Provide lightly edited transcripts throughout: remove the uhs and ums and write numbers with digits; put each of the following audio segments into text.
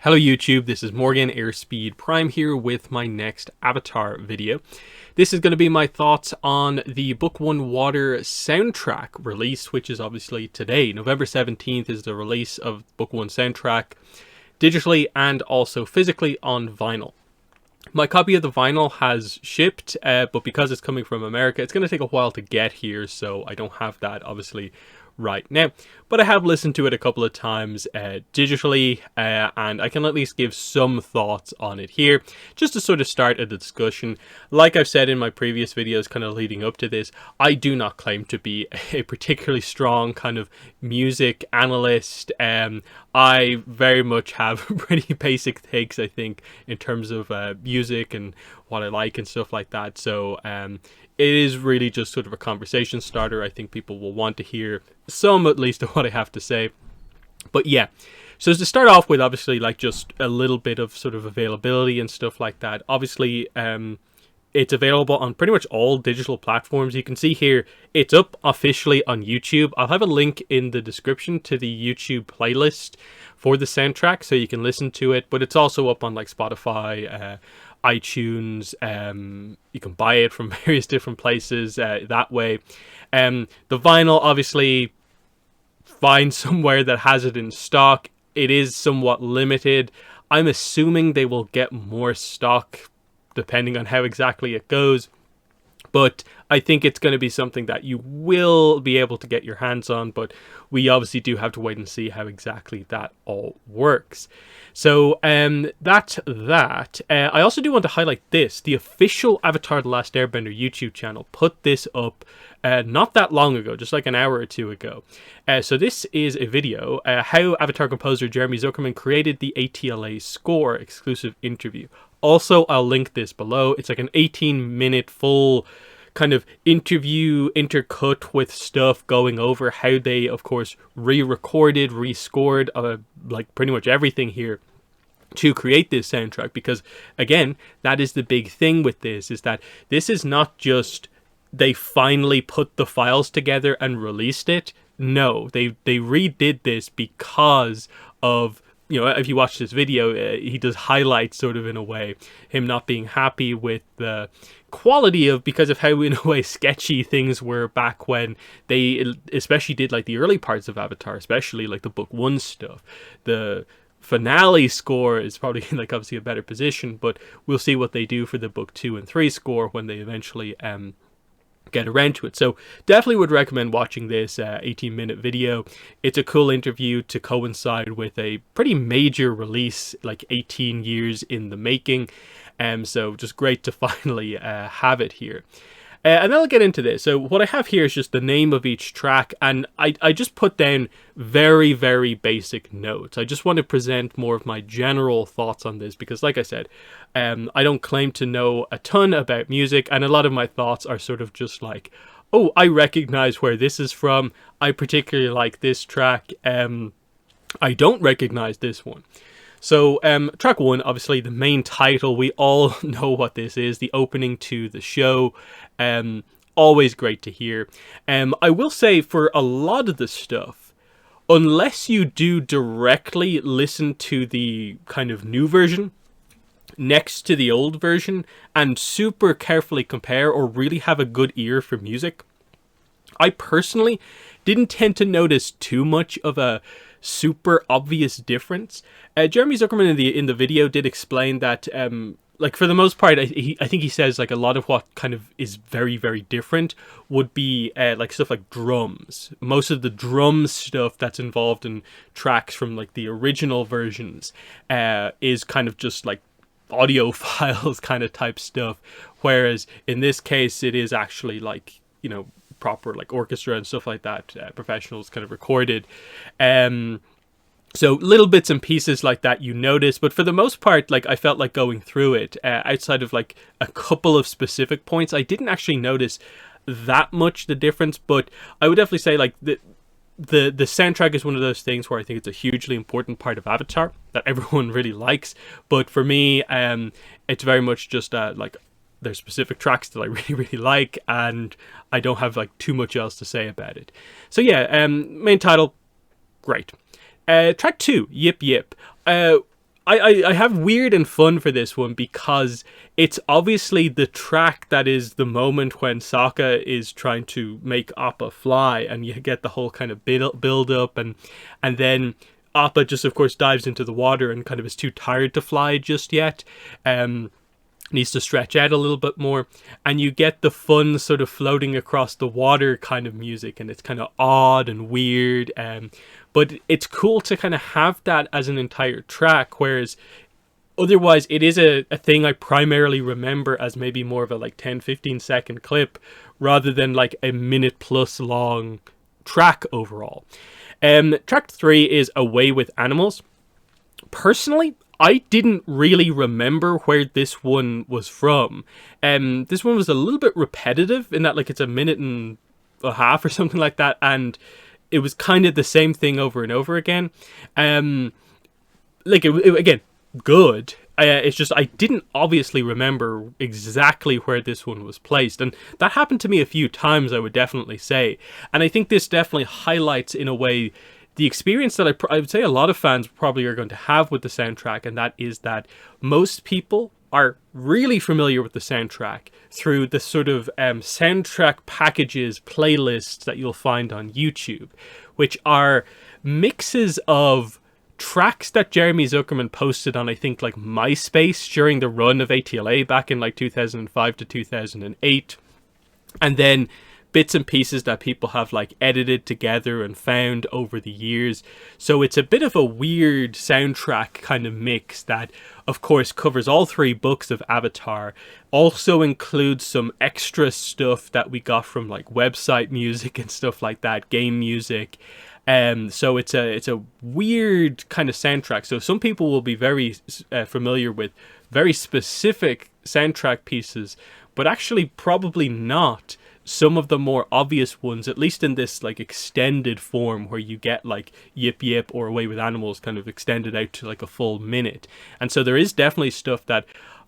Hello YouTube, this is Morgan Airspeed Prime here with my next Avatar video. This is going to be my thoughts on the Book One Water soundtrack release, which is obviously today. November 17th is the release of Book One soundtrack, digitally and also physically on vinyl. My copy of the vinyl has shipped, but because it's coming from America, it's going to take a while to get here, so I don't have that obviously right now, but I have listened to it a couple of times digitally, and I can at least give some thoughts on it here, just to sort of start a discussion. Like I've said in my previous videos kind of leading up to this, I do not claim to be a particularly strong kind of music analyst. I very much have pretty basic takes, I think, in terms of music and what I like and stuff like that, so it is really just sort of a conversation starter. I think people will want to hear some, at least, of what I have to say. But yeah, so to start off with, obviously, like just a little bit of sort of availability and stuff like that. Obviously, it's available on pretty much all digital platforms. You can see here, it's up officially on YouTube. I'll have a link in the description to the YouTube playlist for the soundtrack, so you can listen to it. But it's also up on like Spotify, iTunes. You can buy it from various different places that way. The vinyl, obviously, find somewhere that has it in stock. It is somewhat limited. I'm assuming they will get more stock depending on how exactly it goes, but I think it's going to be something that you will be able to get your hands on, but we obviously do have to wait and see how exactly that all works. So that's that. I also do want to highlight this. The official Avatar The Last Airbender YouTube channel put this up not that long ago, just like an hour or two ago. So this is a video, how Avatar composer Jeremy Zuckerman created the ATLA score exclusive interview. Also, I'll link this below. It's like an 18-minute full kind of interview intercut with stuff going over how they, of course, re-recorded, rescored, like pretty much everything here to create this soundtrack. Because, again, that is the big thing with this, is that this is not just they finally put the files together and released it. No, they redid this because of, you know, if you watch this video, he does highlight sort of in a way him not being happy with the quality of, because of how in a way sketchy things were back when they especially did like the early parts of Avatar, especially like the Book One stuff. The finale score is probably like obviously a better position, but we'll see what they do for the Book 2 and 3 score when they eventually get around to it. So definitely would recommend watching this 18-minute video. It's a cool interview to coincide with a pretty major release, like 18 years in the making. So just great to finally have it here. And then I'll get into this. So what I have here is just the name of each track, and I just put down very, very basic notes. I just want to present more of my general thoughts on this because, like I said, I don't claim to know a ton about music, and a lot of my thoughts are sort of just like, oh, I recognize where this is from. I particularly like this track. I don't recognize this one. So track one, obviously the main title, we all know what this is, the opening to the show. Always great to hear. I will say for a lot of the stuff, unless you do directly listen to the kind of new version next to the old version and super carefully compare or really have a good ear for music, I personally didn't tend to notice too much of a super obvious difference. Jeremy Zuckerman in the video did explain that like for the most part, I think he says like a lot of what kind of is very, very different would be like stuff like drums. Most of the drum stuff that's involved in tracks from like the original versions is kind of just like audio files kind of type stuff, whereas in this case it is actually like, you know, proper like orchestra and stuff like that, professionals kind of recorded. So little bits and pieces like that you notice, but for the most part, like I felt like going through it, outside of like a couple of specific points, I didn't actually notice that much the difference. But I would definitely say like the soundtrack is one of those things where I think it's a hugely important part of Avatar that everyone really likes. But for me, it's very much just like there's specific tracks that I really, really like, and I don't have like too much else to say about it. So yeah, main title, great. Track 2, Yip Yip. I have weird and fun for this one because it's obviously the track that is the moment when Sokka is trying to make Appa fly, and you get the whole kind of build up, and then Appa just of course dives into the water and kind of is too tired to fly just yet. Needs to stretch out a little bit more, and you get the fun sort of floating across the water kind of music, and it's kind of odd and weird, but it's cool to kind of have that as an entire track, whereas otherwise it is a thing I primarily remember as maybe more of a like 10-15 second clip rather than like a minute plus long track overall. Track 3 is Away with Animals. Personally, I didn't really remember where this one was from. This one was a little bit repetitive in that like it's a minute and a half or something like that, and it was kind of the same thing over and over again. Like it again, good. It's just I didn't obviously remember exactly where this one was placed, and that happened to me a few times, I would definitely say. And I think this definitely highlights in a way the experience that I would say a lot of fans probably are going to have with the soundtrack, and that is that most people are really familiar with the soundtrack through the sort of soundtrack packages, playlists that you'll find on YouTube, which are mixes of tracks that Jeremy Zuckerman posted on, I think, like MySpace during the run of ATLA back in like 2005 to 2008, and then bits and pieces that people have like edited together and found over the years. So it's a bit of a weird soundtrack kind of mix that of course covers all 3 books of Avatar, also includes some extra stuff that we got from like website music and stuff like that, game music. So it's a weird kind of soundtrack. So some people will be very familiar with very specific soundtrack pieces, but actually probably not some of the more obvious ones, at least in this like extended form where you get like Yip Yip or Away with Animals kind of extended out to like a full minute. And so there is definitely stuff that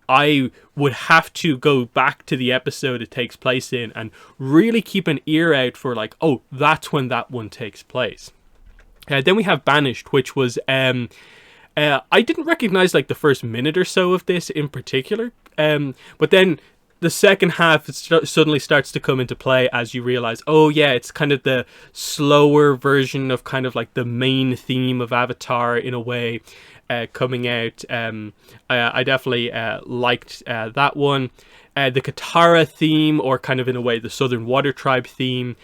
I would have to go back to the episode it takes place in and really keep an ear out for like, oh, that's when that one takes place. Then we have Banished, which was I didn't recognize like the first minute or so of this in particular, but then the second half suddenly starts to come into play as you realize, oh yeah, it's kind of the slower version of kind of like the main theme of Avatar in a way, coming out. I definitely liked that one. The Katara theme, or kind of in a way the Southern Water Tribe theme,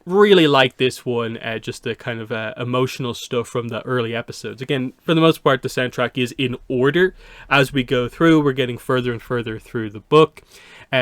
really like this one, just the kind of emotional stuff from the early episodes. Again, for the most part, the soundtrack is in order as we go through. We're getting further and further through the book,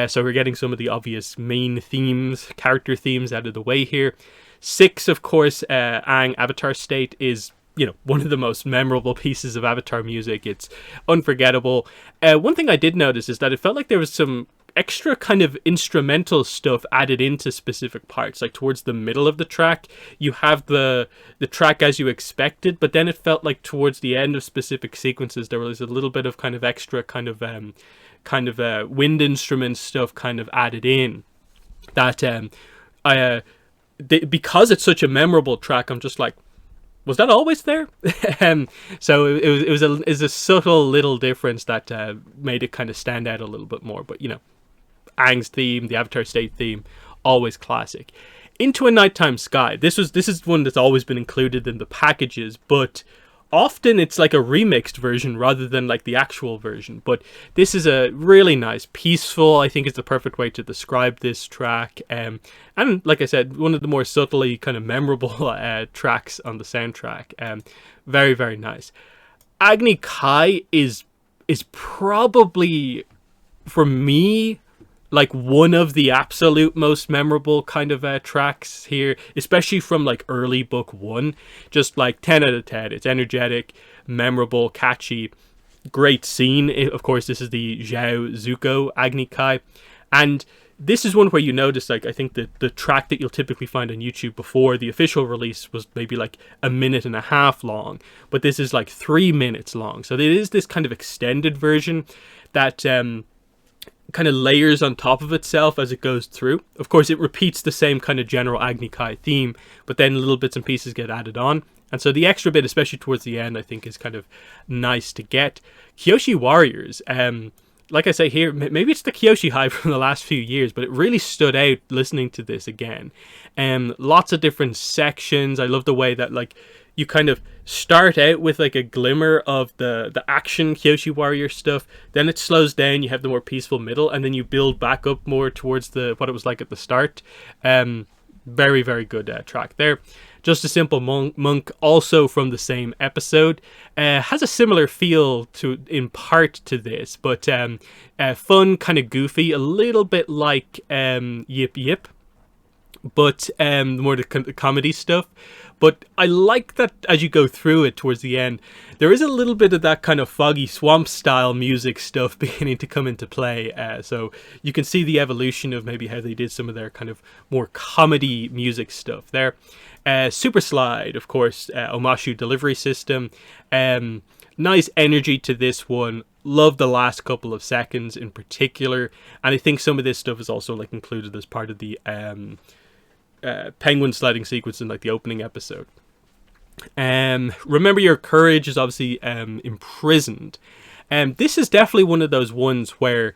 so we're getting some of the obvious main themes, character themes out of the way here. 6, of course, Aang, Avatar State, is, you know, one of the most memorable pieces of Avatar music. It's unforgettable. One thing I did notice is that it felt like there was some extra kind of instrumental stuff added into specific parts. Like towards the middle of the track, you have the track as you expected, but then it felt like towards the end of specific sequences there was a little bit of kind of extra kind of wind instrument stuff kind of added in. That because it's such a memorable track, I'm just like, was that always there? So it was a subtle little difference that made it kind of stand out a little bit more. But you know, Aang's theme, the Avatar State theme, always classic. Into a Nighttime Sky. This is one that's always been included in the packages, but often it's like a remixed version rather than like the actual version. But this is a really nice, peaceful, I think is the perfect way to describe this track. And like I said, one of the more subtly kind of memorable tracks on the soundtrack. Very, very nice. Agni Kai is probably, for me, like one of the absolute most memorable kind of tracks here, especially from like early book 1. Just like 10 out of 10. It's energetic, memorable, catchy, great scene. Of course, this is the Zhao Zuko Agni Kai, and this is one where you notice, like, I think that the track that you'll typically find on YouTube before the official release was maybe like a minute and a half long, but this is like 3 minutes long. So there is this kind of extended version that kind of layers on top of itself as it goes through. Of course, it repeats the same kind of general Agni Kai theme, but then little bits and pieces get added on. And so the extra bit, especially towards the end, I think is kind of nice to get. Kyoshi Warriors, like I say here, maybe it's the Kyoshi hype from the last few years, but it really stood out listening to this again. Lots of different sections. I love the way that like you kind of start out with like a glimmer of the action Kyoshi Warrior stuff, then it slows down, you have the more peaceful middle, and then you build back up more towards what it was like at the start. Very, very good track there. Just a Simple Monk, also from the same episode, has a similar feel to, in part, to this, but fun, kind of goofy, a little bit like Yip Yip, but more the comedy stuff. But I like that as you go through it towards the end, there is a little bit of that kind of Foggy Swamp style music stuff beginning to come into play. So you can see the evolution of maybe how they did some of their kind of more comedy music stuff there. Super Slide, of course, Omashu delivery system. Nice energy to this one. Love the last couple of seconds in particular. And I think some of this stuff is also like included as part of the penguin sliding sequence in like the opening episode. Remember Your Courage is obviously imprisoned. This is definitely one of those ones where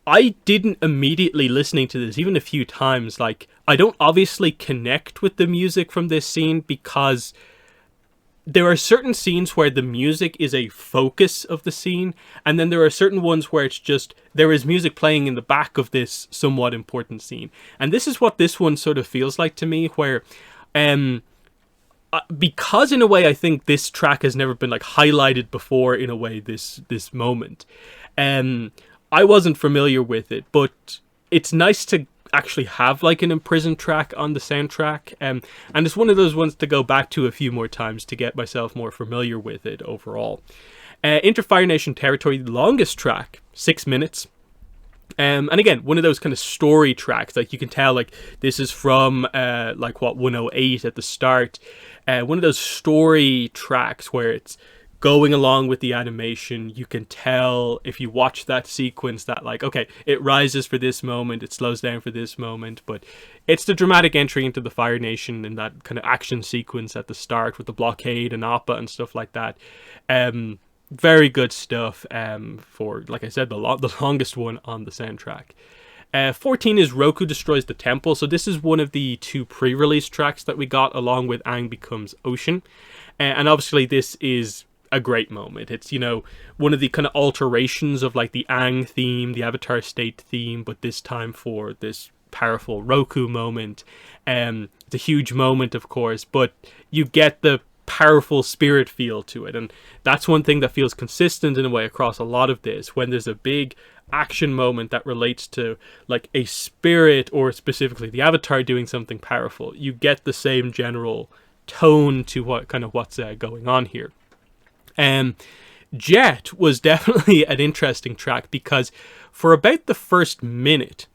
I didn't immediately, listening to this even a few times, like I don't obviously connect with the music from this scene, because there are certain scenes where the music is a focus of the scene, and then there are certain ones where it's just there is music playing in the back of this somewhat important scene. And this is what this one sort of feels like to me, where because in a way I think this track has never been like highlighted before in a way, this moment. I wasn't familiar with it, but it's nice to actually have like an imprisoned track on the soundtrack, and it's one of those ones to go back to a few more times to get myself more familiar with it overall. Enter Fire Nation Territory, the longest track, 6 minutes. And again, one of those kind of story tracks, like you can tell like this is from like 108 at the start. One of those story tracks where it's going along with the animation. You can tell if you watch that sequence that like, okay, it rises for this moment, it slows down for this moment, but it's the dramatic entry into the Fire Nation in that kind of action sequence at the start with the blockade and Appa and stuff like that. Very good stuff for, like I said, the longest one on the soundtrack. 14 is Roku Destroys the Temple. So this is one of the 2 pre-release tracks that we got along with Aang Becomes Ocean. And obviously this is a great moment. It's, you know, one of the kind of alterations of like the Aang theme, the Avatar State theme, but this time for this powerful Roku moment. It's a huge moment, of course, but you get the powerful spirit feel to it, and that's one thing that feels consistent in a way across a lot of this. When there's a big action moment that relates to like a spirit, or specifically the Avatar doing something powerful, you get the same general tone to what's going on here. Jet was definitely an interesting track, because for about the first minute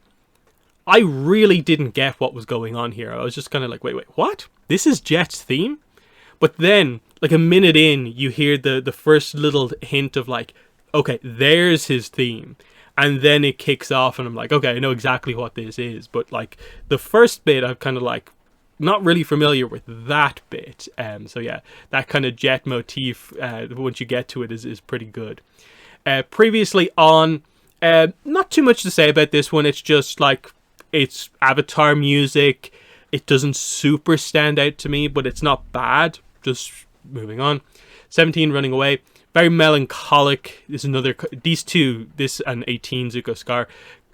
I really didn't get what was going on here. I was just kind of like, wait, what? This is Jet's theme? But then, like a minute in, you hear the first little hint of like, okay, there's his theme. And then it kicks off and I'm like, okay, I know exactly what this is. But like the first bit, I'm kind of like not really familiar with that bit. So yeah, that kind of Jet motif, once you get to it, is pretty good. Previously on, not too much to say about this one. It's just like, it's Avatar music. It doesn't super stand out to me, but it's not bad. Just moving on. 17, Running Away. Very melancholic. This is another, these two, this and 18, Zuko Scar,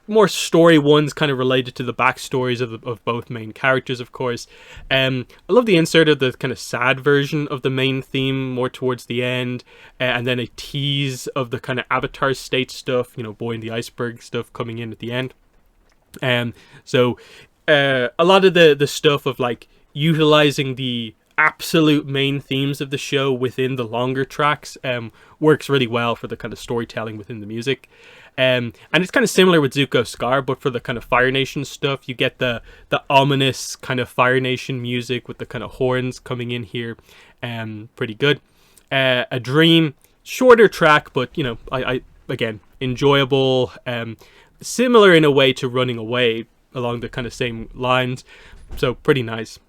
more story ones kind of related to the backstories of both main characters, of course. I love the insert of the kind of sad version of the main theme more towards the end, and then a tease of the kind of Avatar State stuff, you know, Boy in the Iceberg stuff coming in at the end. So a lot of the stuff of like utilizing the absolute main themes of the show within the longer tracks works really well for the kind of storytelling within the music. And it's kind of similar with Zuko Scar, but for the kind of Fire Nation stuff, you get the ominous kind of Fire Nation music with the kind of horns coming in here. Pretty good. A Dream, shorter track, but you know, I again, enjoyable. Similar in a way to Running Away, along the kind of same lines, so pretty nice.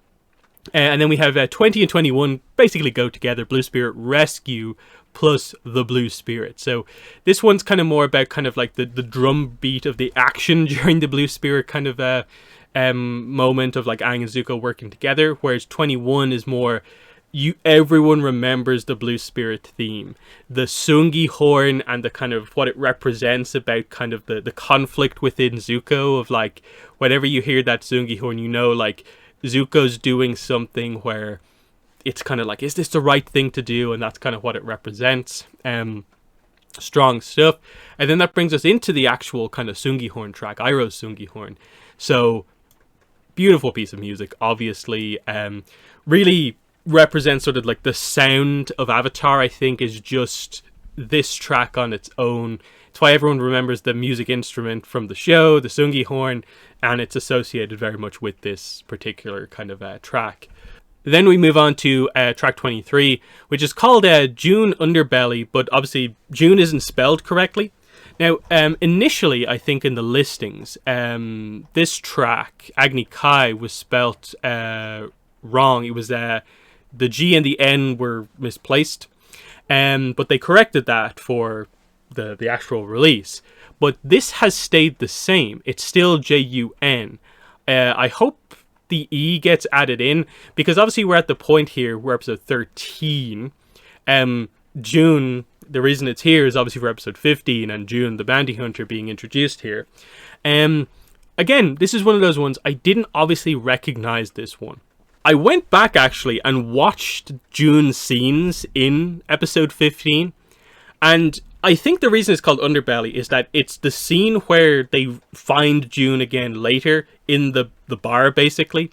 And then we have 20 and 21 basically go together. Blue Spirit Rescue plus the Blue Spirit. So this one's kind of more about kind of like the drum beat of the action during the Blue Spirit kind of moment of like Aang and Zuko working together, whereas 21 is more everyone remembers the Blue Spirit theme, the Sungi horn, and the kind of what it represents about kind of the conflict within Zuko of like whenever you hear that Sungi horn, you know, like Zuko's doing something where it's kind of like, is this the right thing to do? And that's kind of what it represents. Strong stuff. And then that brings us into the actual kind of Sungi horn track, Iroh's Sungi horn. So beautiful piece of music, obviously. Really represents sort of like the sound of Avatar, I think, is just this track on its own. It's why everyone remembers the music instrument from the show, the Sungi horn, and it's associated very much with this particular kind of track. Then we move on to track 23, which is called June Underbelly, but obviously June isn't spelled correctly. Now, initially, I think in the listings, this track, Agni Kai, was spelt wrong. It was the G and the N were misplaced, but they corrected that for the actual release. But this has stayed the same. It's still Jun. I hope the E gets added in, because obviously we're at the point here, we're episode 13. June, the reason it's here is obviously for episode 15, and June, the bounty hunter, being introduced here. Again, this is one of those ones, I didn't obviously recognize this one. I went back actually and watched June's scenes in episode 15, and I think the reason it's called Underbelly is that it's the scene where they find June again later in the bar, basically.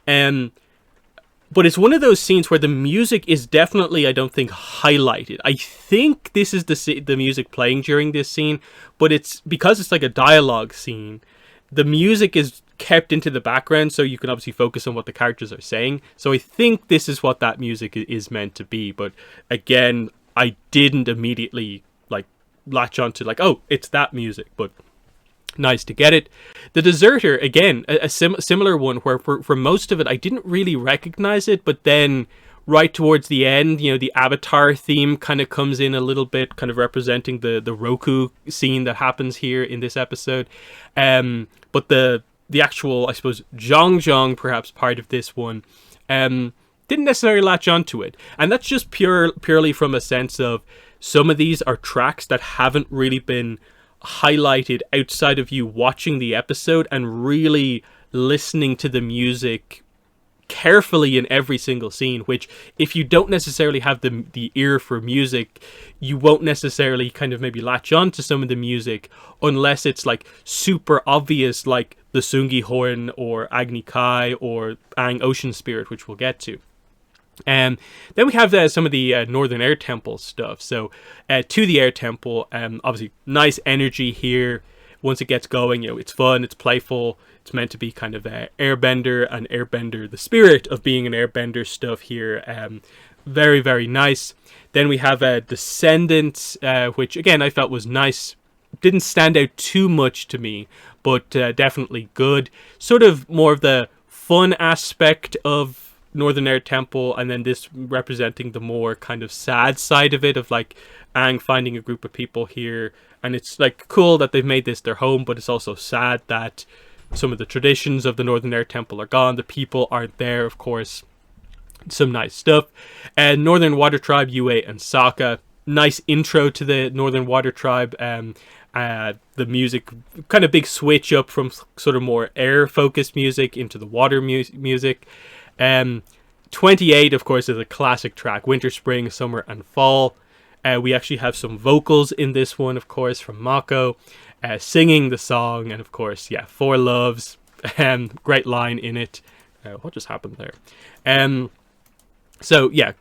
But it's one of those scenes where the music is definitely, I don't think, highlighted. I think this is the music playing during this scene, but it's because it's like a dialogue scene, the music is kept into the background so you can obviously focus on what the characters are saying. So I think this is what that music is meant to be. But again, I didn't immediately like latch onto like, oh, it's that music, but nice to get it. The Deserter, again, a similar one where for most of it I didn't really recognize it, but then right towards the end, you know, the Avatar theme kind of comes in a little bit, kind of representing the Roku scene that happens here in this episode. But the actual, I suppose, Zhong perhaps part of this one, didn't necessarily latch onto it. And that's just purely from a sense of some of these are tracks that haven't really been highlighted outside of you watching the episode and really listening to the music carefully in every single scene, which if you don't necessarily have the ear for music, you won't necessarily kind of maybe latch on to some of the music unless it's like super obvious, like the Sungi horn or Agni Kai or Aang Ocean Spirit, which we'll get to. Then we have some of the Northern Air Temple stuff. So to the Air Temple, obviously nice energy here. Once it gets going, you know, it's fun, it's playful. It's meant to be kind of airbender and airbender, the spirit of being an airbender stuff here. Very, very nice. Then we have Descendants, which again I felt was nice. Didn't stand out too much to me, but definitely good. Sort of more of the fun aspect of Northern Air Temple, and then this representing the more kind of sad side of it, of like Aang finding a group of people here, and it's like cool that they've made this their home, but it's also sad that some of the traditions of the Northern Air Temple are gone. The people aren't there, of course. Some nice stuff. Northern Water Tribe, Yue and Sokka. Nice intro to the Northern Water Tribe. The music, kind of big switch up from sort of more air-focused music into the water music. 28, of course, is a classic track. Winter, Spring, Summer, and Fall. We actually have some vocals in this one, of course, from Mako. Singing the song, and of course, yeah, Four Loves, great line in it. What just happened there? So yeah,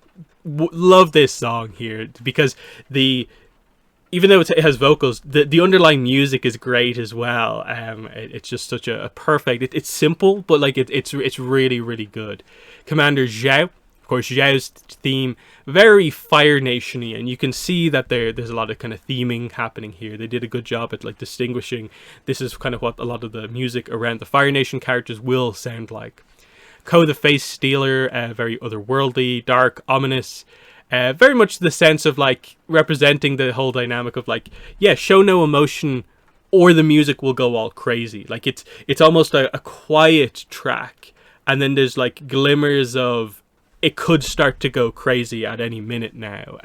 love this song here, because even though it has vocals, the underlying music is great as well. It's just such a perfect. It's simple, but like it's really, really good. Commander Zhao, of course, Zhao's theme, very Fire Nation-y, and you can see that there's a lot of kind of theming happening here. They did a good job at like distinguishing. This is kind of what a lot of the music around the Fire Nation characters will sound like. Ko the Face Stealer, very otherworldly, dark, ominous. Very much the sense of like representing the whole dynamic of like, yeah, show no emotion or the music will go all crazy. Like it's almost a quiet track, and then there's like glimmers of it could start to go crazy at any minute now.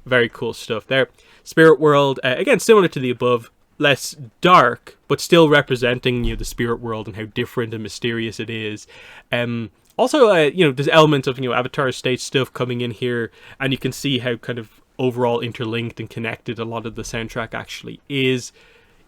Very cool stuff there. Spirit World, again, similar to the above, less dark, but still representing, you know, the spirit world and how different and mysterious it is. Also, you know, there's elements of, you know, Avatar stage stuff coming in here, and you can see how kind of overall interlinked and connected a lot of the soundtrack actually is.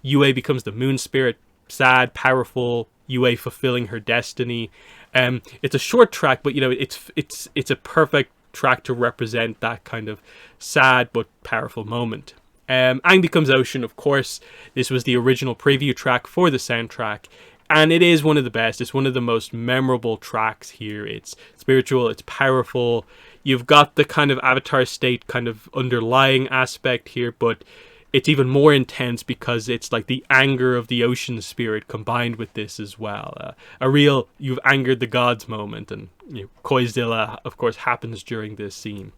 Yue becomes the moon spirit, sad, powerful, Yue fulfilling her destiny. It's a short track, but, you know, it's a perfect track to represent that kind of sad but powerful moment. Aang becomes ocean, of course. This was the original preview track for the soundtrack, and it is one of the best. It's one of the most memorable tracks here. It's spiritual, it's powerful. You've got the kind of Avatar state kind of underlying aspect here, but it's even more intense because it's like the anger of the ocean spirit combined with this as well. A real you've angered the gods moment, and you know, Koizilla, of course, happens during this scene.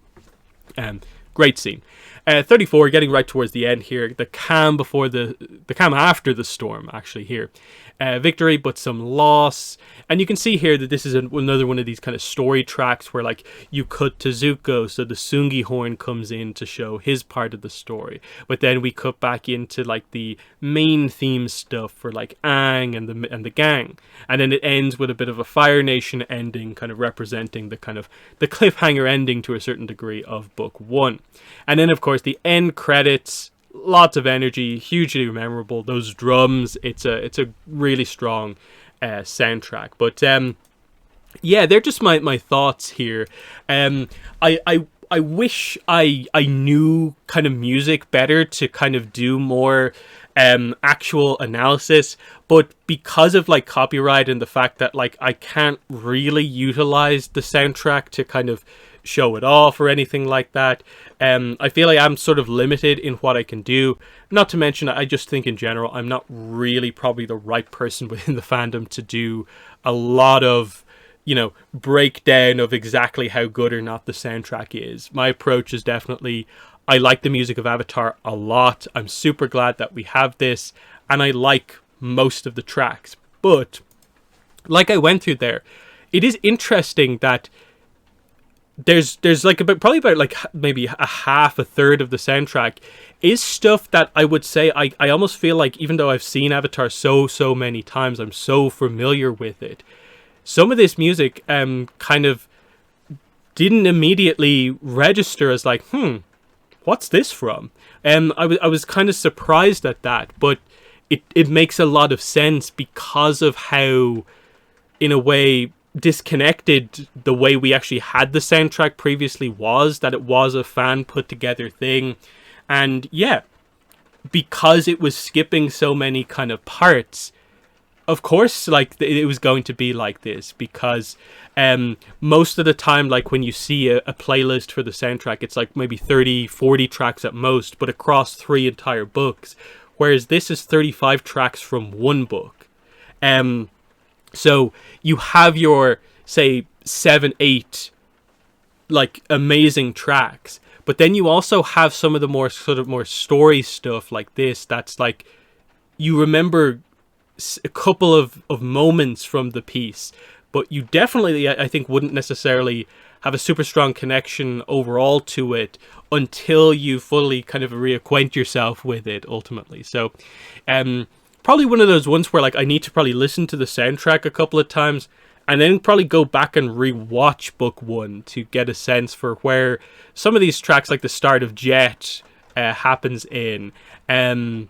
Great scene. 34, getting right towards the end here. The calm before the calm after the storm, actually, here. Victory, but some loss. And you can see here that this is another one of these kind of story tracks where, like, you cut to Zuko, so the Sungi horn comes in to show his part of the story. But then we cut back into, like, the main theme stuff for, like, Aang and the gang. And then it ends with a bit of a Fire Nation ending, kind of representing the kind of the cliffhanger ending to a certain degree of Book 1. And then, of course, the end credits. Lots of energy, hugely memorable. Those drums, it's a really strong soundtrack. But yeah, they're just my thoughts here. I wish I knew kind of music better to kind of do more actual analysis, but because of like copyright and the fact that like I can't really utilize the soundtrack to kind of show it off or anything like that, I feel like I'm sort of limited in what I can do. Not to mention, I just think in general I'm not really probably the right person within the fandom to do a lot of, you know, breakdown of exactly how good or not the soundtrack is. My approach is definitely, I like the music of Avatar a lot. I'm super glad that we have this, and I like most of the tracks. But like I went through there, it is interesting that there's like probably about like maybe a third of the soundtrack is stuff that I would say I almost feel like, even though I've seen Avatar so many times, I'm so familiar with it. Some of this music kind of didn't immediately register as like, what's this from? I was kind of surprised at that, but it makes a lot of sense because of how, in a way, disconnected the way we actually had the soundtrack previously was, that it was a fan put together thing. And yeah, because it was skipping so many kind of parts, of course, like it was going to be like this, because most of the time, like when you see a playlist for the soundtrack, it's like maybe 30-40 tracks at most, but across 3 entire books, whereas this is 35 tracks from one book. So you have your, say, 7-8 like amazing tracks, but then you also have some of the more sort of more story stuff like this that's like you remember a couple of moments from the piece, but you definitely, I think, wouldn't necessarily have a super strong connection overall to it until you fully kind of reacquaint yourself with it ultimately. So probably one of those ones where like I need to probably listen to the soundtrack a couple of times and then probably go back and rewatch Book 1 to get a sense for where some of these tracks, like the start of Jet, happens in. Even,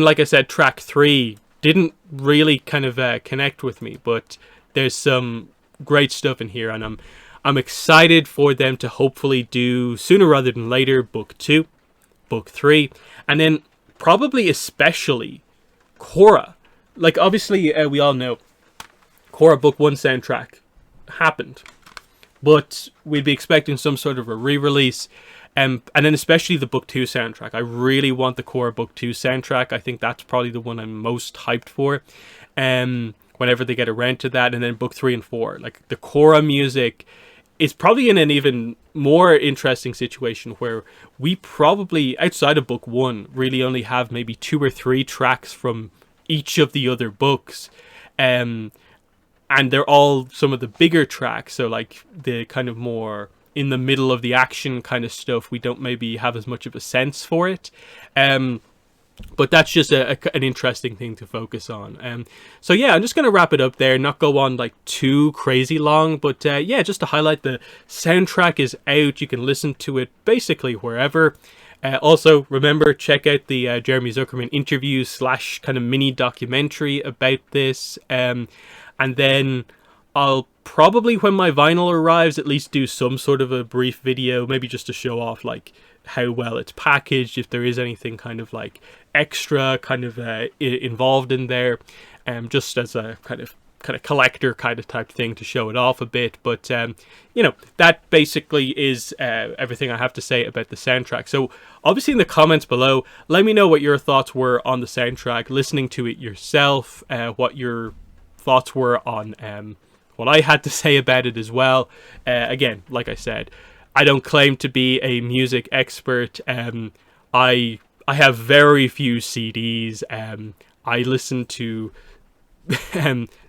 like I said, track 3 didn't really kind of connect with me, but there's some great stuff in here, and I'm excited for them to hopefully do sooner rather than later Book 2, Book 3, and then probably especially Korra. Like, obviously, we all know Korra Book 1 soundtrack happened, but we'd be expecting some sort of a re-release, and then especially the Book 2 soundtrack. I really want the Korra Book 2 soundtrack. I think that's probably the one I'm most hyped for. whenever they get around to that. And then book 3 and 4, like the Korra music is probably in an even more interesting situation where we probably, outside of book 1, really only have maybe 2 or 3 tracks from each of the other books. And they're all some of the bigger tracks, so like the kind of more in the middle of the action kind of stuff, we don't maybe have as much of a sense for it. But that's just an interesting thing to focus on. So yeah, I'm just going to wrap it up there, not go on like too crazy long, but yeah, just to highlight, the soundtrack is out. You can listen to it basically wherever. Also, remember, check out the Jeremy Zuckerman interview / kind of mini documentary about this. And then I'll probably, when my vinyl arrives, at least do some sort of a brief video, maybe just to show off like how well it's packaged, if there is anything kind of like extra kind of involved in there, just as a kind of collector kind of type thing to show it off a bit. But you know, that basically is everything I have to say about the soundtrack. So obviously in the comments below, let me know what your thoughts were on the soundtrack, listening to it yourself, what your thoughts were on what I had to say about it as well. Again, like I said, I don't claim to be a music expert. I have very few CDs. I listen to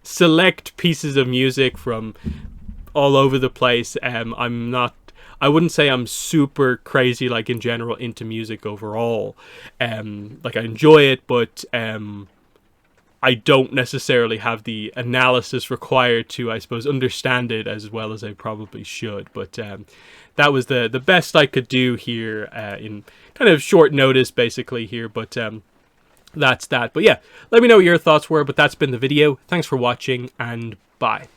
select pieces of music from all over the place. I wouldn't say I'm super crazy, like in general, into music overall. Like I enjoy it, but I don't necessarily have the analysis required to, I suppose, understand it as well as I probably should. But that was the best I could do here in kind of short notice, basically, here. But that's that. But yeah, let me know what your thoughts were. But that's been the video. Thanks for watching, and bye.